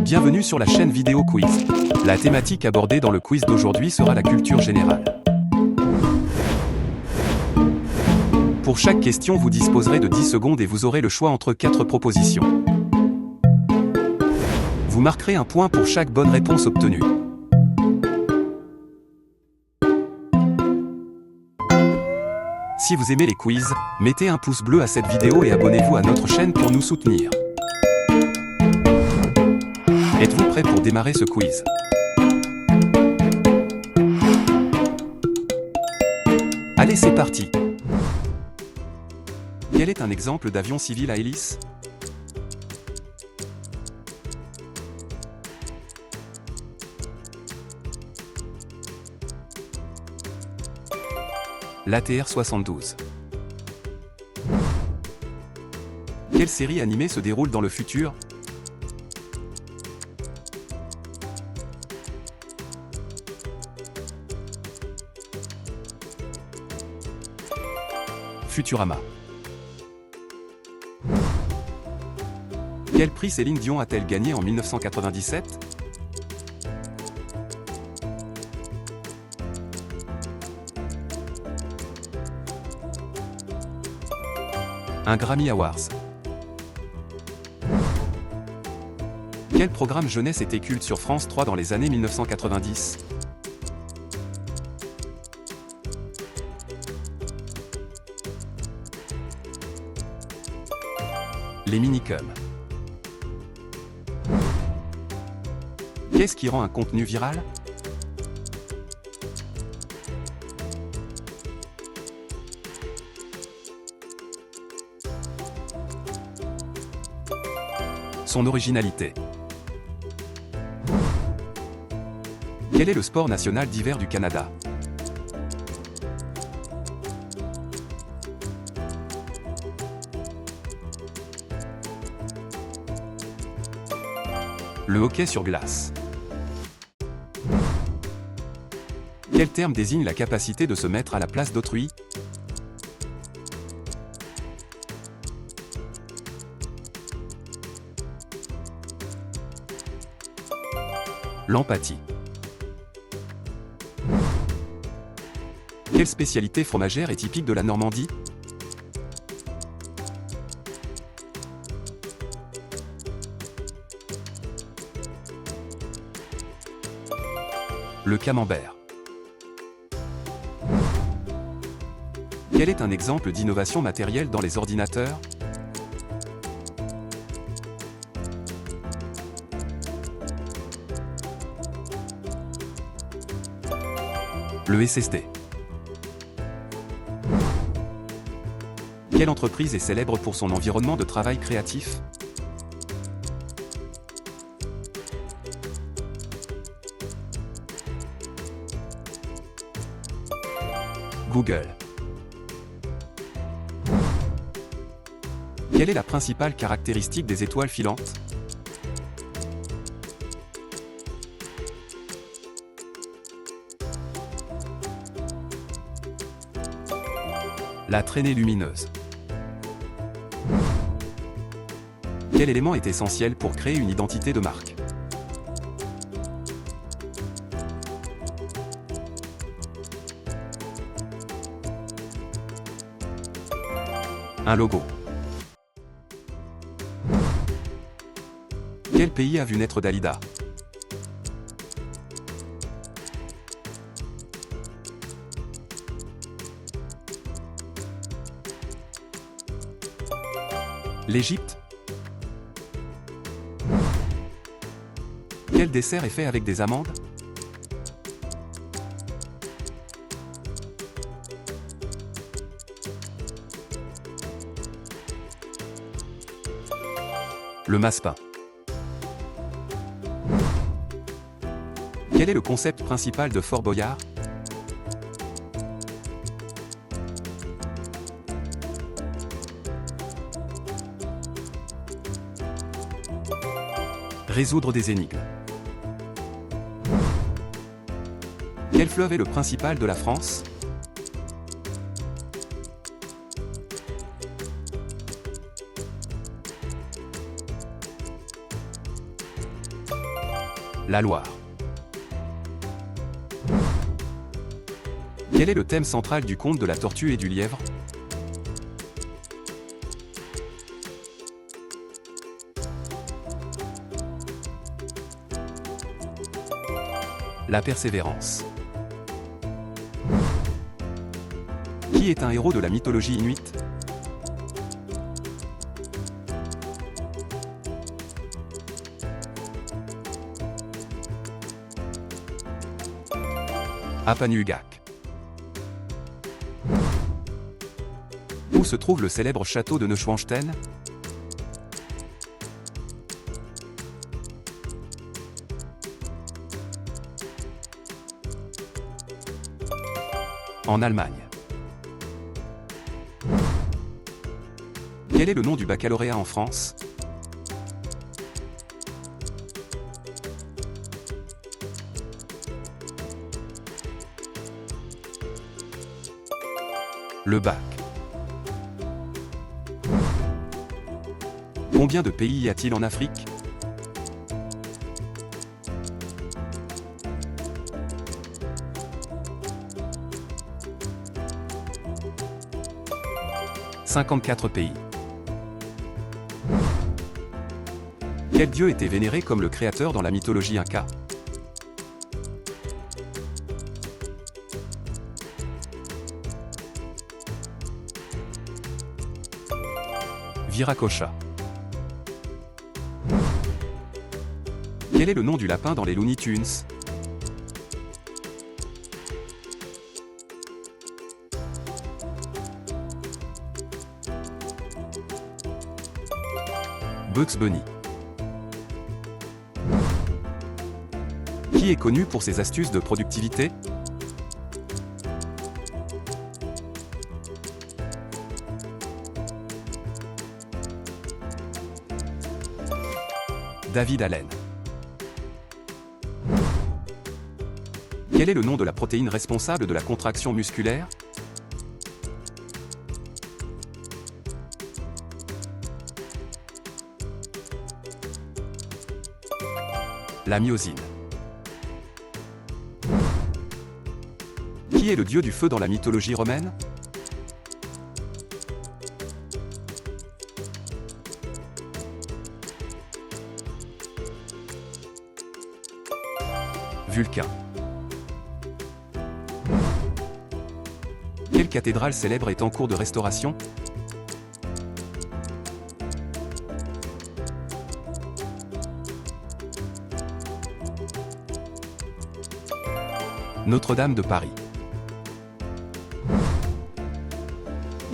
Bienvenue sur la chaîne Vidéo Quiz. La thématique abordée dans le quiz d'aujourd'hui sera la culture générale. Pour chaque question, vous disposerez de 10 secondes et vous aurez le choix entre 4 propositions. Vous marquerez un point pour chaque bonne réponse obtenue. Si vous aimez les quiz, mettez un pouce bleu à cette vidéo et abonnez-vous à notre chaîne pour nous soutenir. Êtes-vous prêt pour démarrer ce quiz? Allez, c'est parti! Quel est un exemple d'avion civil à hélice? L'ATR-72. Quelle série animée se déroule dans le futur? Futurama. Quel prix Céline Dion a-t-elle gagné en 1997? Un Grammy Awards. Quel programme jeunesse était culte sur France 3 dans les années 1990? Les Minicums. Qu'est-ce qui rend un contenu viral? Son originalité. Quel est le sport national d'hiver du Canada? Le hockey sur glace. Quel terme désigne la capacité de se mettre à la place d'autrui? L'empathie. Quelle spécialité fromagère est typique de la Normandie? Le camembert. Quel est un exemple d'innovation matérielle dans les ordinateurs? Le SSD. Quelle entreprise est célèbre pour son environnement de travail créatif? Google. Quelle est la principale caractéristique des étoiles filantes? La traînée lumineuse. Quel élément est essentiel pour créer une identité de marque? Un logo. Quel pays a vu naître Dalida? L'Égypte. Quel dessert est fait avec des amandes? Le massepain. Quel est le concept principal de Fort Boyard? Résoudre des énigmes. Quel fleuve est le principal de la France? La Loire. Quel est le thème central du conte de la tortue et du lièvre? La persévérance. Qui est un héros de la mythologie inuite? Apanugak. Où se trouve le célèbre château de Neuschwanstein? En Allemagne. Quel est le nom du baccalauréat en France? Le bac. Combien de pays y a-t-il en Afrique? « 54 pays. Quel dieu était vénéré comme le créateur dans la mythologie inca? Viracocha. Quel est le nom du lapin dans les Looney Tunes? Bugs Bunny. Qui est connu pour ses astuces de productivité? David Allen. Quel est le nom de la protéine responsable de la contraction musculaire? La myosine. Qui est le dieu du feu dans la mythologie romaine? Vulcain. Quelle cathédrale célèbre est en cours de restauration? Notre-Dame de Paris.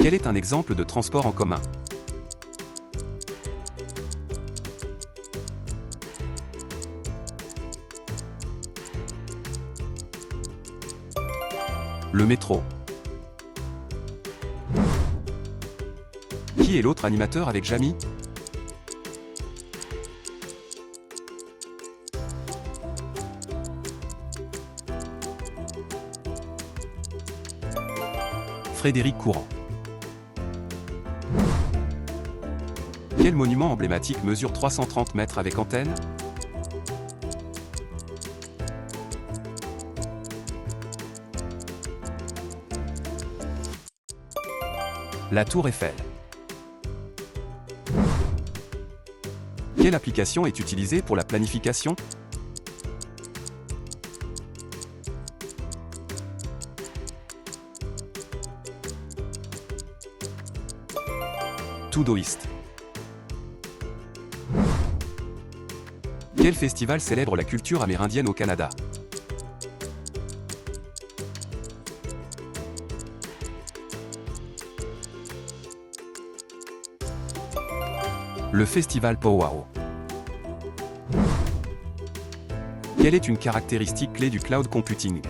Quel est un exemple de transport en commun? Le métro. Qui est l'autre animateur avec Jamie? Frédéric Courant. Quel monument emblématique mesure 330 mètres avec antenne? La Tour Eiffel. Quelle application est utilisée pour la planification? Todoist. Quel festival célèbre la culture amérindienne au Canada? Le festival Powwow. Quelle est une caractéristique clé du cloud computing?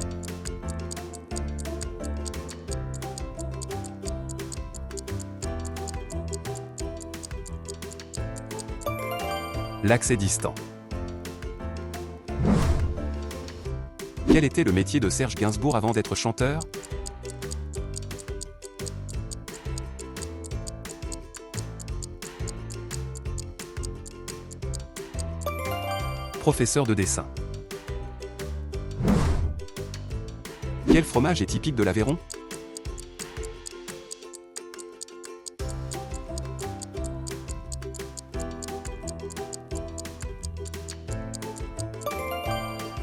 L'accès distant. Quel était le métier de Serge Gainsbourg avant d'être chanteur? Professeur de dessin. Quel fromage est typique de l'Aveyron?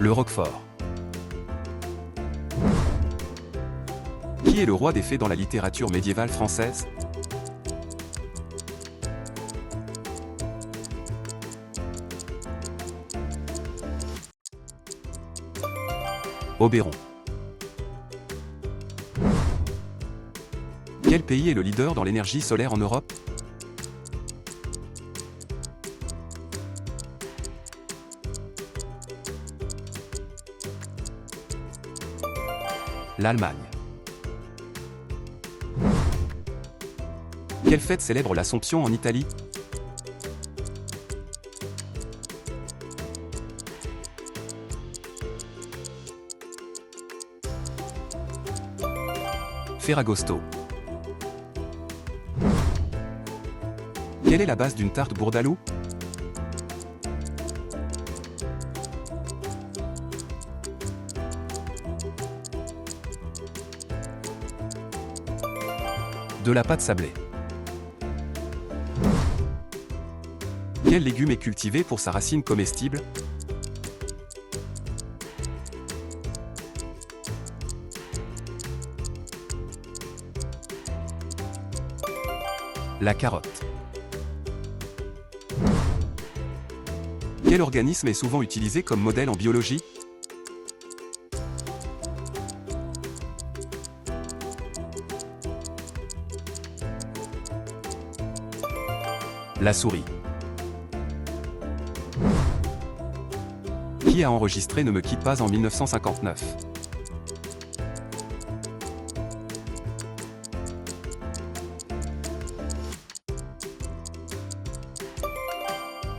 Le Roquefort. Qui est le roi des fées dans la littérature médiévale française? Oberon. Quel pays est le leader dans l'énergie solaire en Europe? L'Allemagne. Quelle fête célèbre l'Assomption en Italie? Ferragosto. Quelle est la base d'une tarte bourdaloue? De la pâte sablée. Quel légume est cultivé pour sa racine comestible? La carotte. Quel organisme est souvent utilisé comme modèle en biologie? La souris. Qui a enregistré Ne me quitte pas en 1959?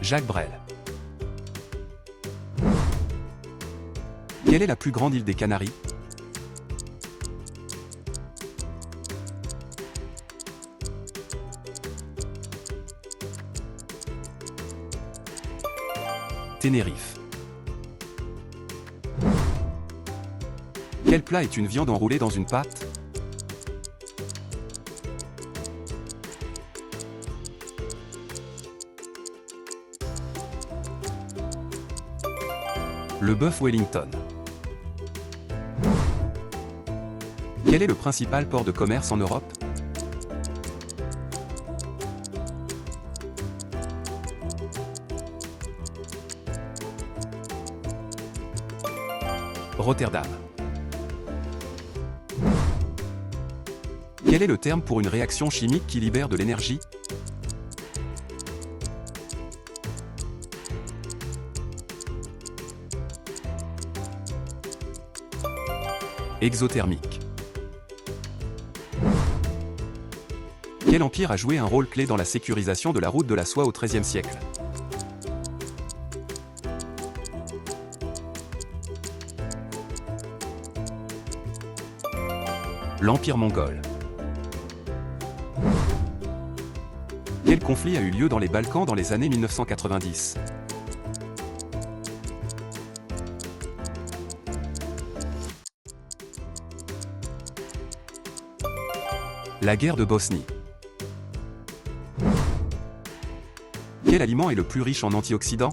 Jacques Brel. Quelle est la plus grande île des Canaries? Tenerife. Quel plat est une viande enroulée dans une pâte? Le bœuf Wellington. Quel est le principal port de commerce en Europe? Rotterdam. Quel est le terme pour une réaction chimique qui libère de l'énergie? Exothermique. Quel empire a joué un rôle clé dans la sécurisation de la route de la soie au XIIIe siècle? L'Empire mongol. Quel conflit a eu lieu dans les Balkans dans les années 1990? La guerre de Bosnie. Quel aliment est le plus riche en antioxydants?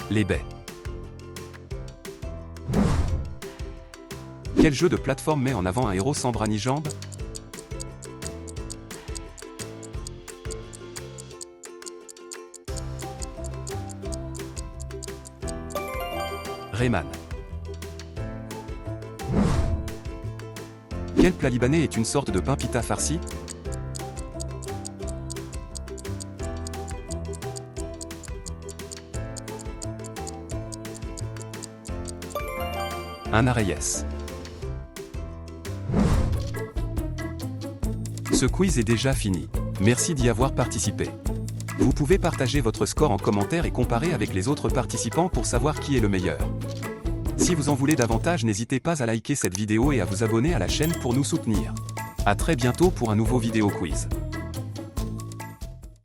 Les baies. Quel jeu de plateforme met en avant un héros sans bras ni jambes? Rayman. Quel plat libanais est une sorte de pain pita farci? Un arrayès. Ce quiz est déjà fini. Merci d'y avoir participé. Vous pouvez partager votre score en commentaire et comparer avec les autres participants pour savoir qui est le meilleur. Si vous en voulez davantage, n'hésitez pas à liker cette vidéo et à vous abonner à la chaîne pour nous soutenir. À très bientôt pour un nouveau vidéo quiz.